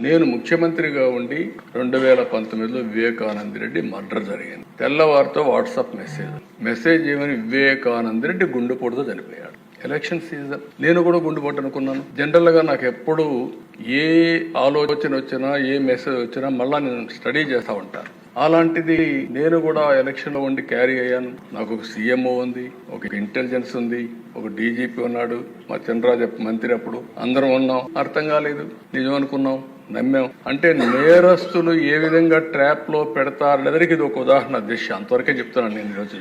నేను ముఖ్యమంత్రిగా ఉండి 2019లో వివేకానంద రెడ్డి మర్డర్ జరిగింది. తెల్లవారితో వాట్సాప్ మెసేజ్ ఏమని, వివేకానంద రెడ్డి గుండెపోటుతో చనిపోయాడు. ఎలక్షన్ సీజన్, నేను కూడా గుండెపోటు అనుకున్నాను. జనరల్ గా నాకు ఎప్పుడు ఏ ఆలోచన వచ్చినా, ఏ మెసేజ్ వచ్చినా మళ్ళా నేను స్టడీ చేస్తా ఉంటాను. అలాంటిది నేను కూడా ఎలక్షన్ లో ఉండి క్యారీ అయ్యాను. నాకు ఒక సీఎంఓ ఉంది, ఒక ఇంటెలిజెన్స్ ఉంది, ఒక డీజీపీ ఉన్నాడు, మా చంద్రరాజు మంత్రి. అప్పుడు అందరం ఉన్నాం. అర్థం కాలేదు, నిజం అనుకున్నాం, నమ్మాం. అంటే నేరస్తులు ఏ విధంగా ట్రాప్ లో పెడతారనేదానికి ఇది ఒక ఉదాహరణ. దిశ అంతవరకే చెప్తున్నాను నేను ఈరోజు.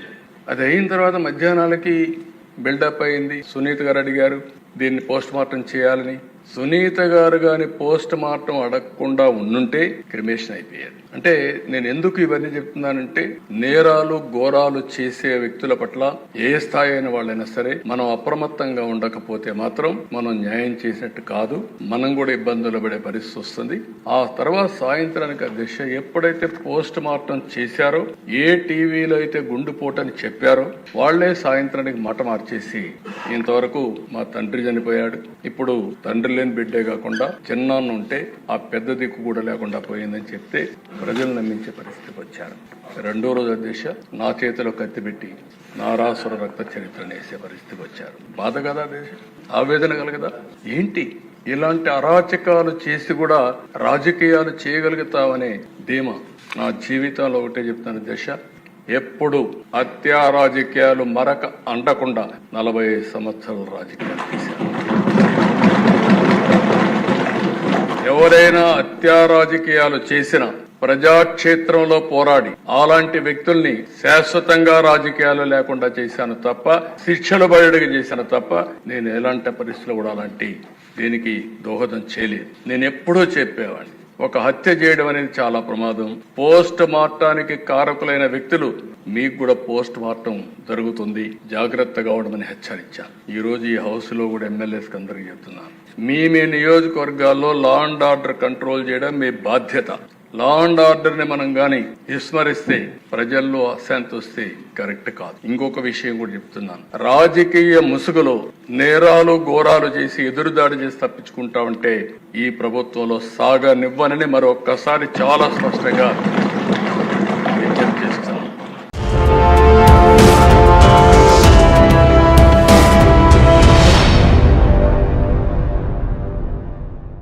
అది అయిన తర్వాత మధ్యాహ్నాలకి బిల్డప్ అయింది. సునీత గారు అడిగారు దీన్ని పోస్ట్ మార్టం చేయాలని. సునీత గారు గాని పోస్ట్ మార్టం అడగకుండా ఉండుంటే క్రిమేషన్ అయిపోయేది. అంటే నేను ఎందుకు ఇవన్నీ చెప్తున్నానంటే, నేరాలు ఘోరాలు చేసే వ్యక్తుల పట్ల ఏ స్థాయి అయిన వాళ్ళైనా సరే మనం అప్రమత్తంగా ఉండకపోతే మాత్రం మనం న్యాయం చేసినట్టు కాదు, మనం కూడా ఇబ్బందులు పడే పరిస్థితి వస్తుంది. ఆ తర్వాత సాయంత్రానికి దిశ ఎప్పుడైతే పోస్ట్ మార్టం చేశారో, ఏ టీవీలో అయితే గుండెపోటని చెప్పారో వాళ్లే సాయంత్రానికి మాట మార్చేసి ఇంతవరకు మా తండ్రి చనిపోయాడు, ఇప్పుడు తండ్రి లేని బిడ్డే కాకుండా చిన్నాన్న ఉంటే ఆ పెద్ద దిక్కు కూడా లేకుండా పోయిందని చెప్తే ప్రజలు నమ్మించే పరిస్థితికి వచ్చారు. రెండో రోజు అధ్యక్ష నా చేతిలో కత్తి పెట్టి నారాసుర రక్త చరిత్రను వేసే పరిస్థితికి వచ్చారు. బాధ కదా దేశ, ఆవేదన కలగదా? ఏంటి ఇలాంటి అరాచకాలు చేసి కూడా రాజకీయాలు చేయగలుగుతామనే ధీమా నా జీవితంలో ఒకటే చెప్తాను దశ. ఎప్పుడు హత్యా రాజకీయాలు మరక అంటకుండా 45 సంవత్సరాల రాజకీయాలు చేశారు. ఎవరైనా హత్యా రాజకీయాలు చేసిన ప్రజాక్షేత్రంలో పోరాడి అలాంటి వ్యక్తుల్ని శాశ్వతంగా రాజకీయాలు లేకుండా చేశాను తప్ప, శిక్షలు బయటకు చేశాను తప్ప, నేను ఎలాంటి పరిస్థితులు కూడా అలాంటి దీనికి దోహదం చేయలేదు. నేను ఎప్పుడూ చెప్పేవాడిని, ఒక హత్య చేయడం అనేది చాలా ప్రమాదం. పోస్ట్ మార్టానికి కారకులైన వ్యక్తులు మీకు కూడా పోస్ట్ మార్టం జరుగుతుంది, జాగ్రత్తగా ఉండమని హెచ్చరించాను. ఈ రోజు ఈ హౌస్ లో కూడా ఎమ్మెల్యేస్ అందరికీ చెప్తున్నాను, మీ నియోజకవర్గాల్లో లా అండ్ ఆర్డర్ కంట్రోల్ చేయడం మీ బాధ్యత. లా అండ్ ఆర్డర్ ని మనం గాని విస్మరిస్తే ప్రజల్లో అశాంతి వస్తే కరెక్ట్ కాదు. ఇంకొక విషయం కూడా చెప్తున్నాను, రాజకీయ ముసుగులో నేరాలు ఘోరాలు చేసి ఎదురుదాడి చేసి తప్పించుకుంటా ఉంటే ఈ ప్రభుత్వంలో సాగనివ్వనని మరొక్కసారి చాలా స్పష్టంగా విజ్ఞప్తి చేస్తున్నాను.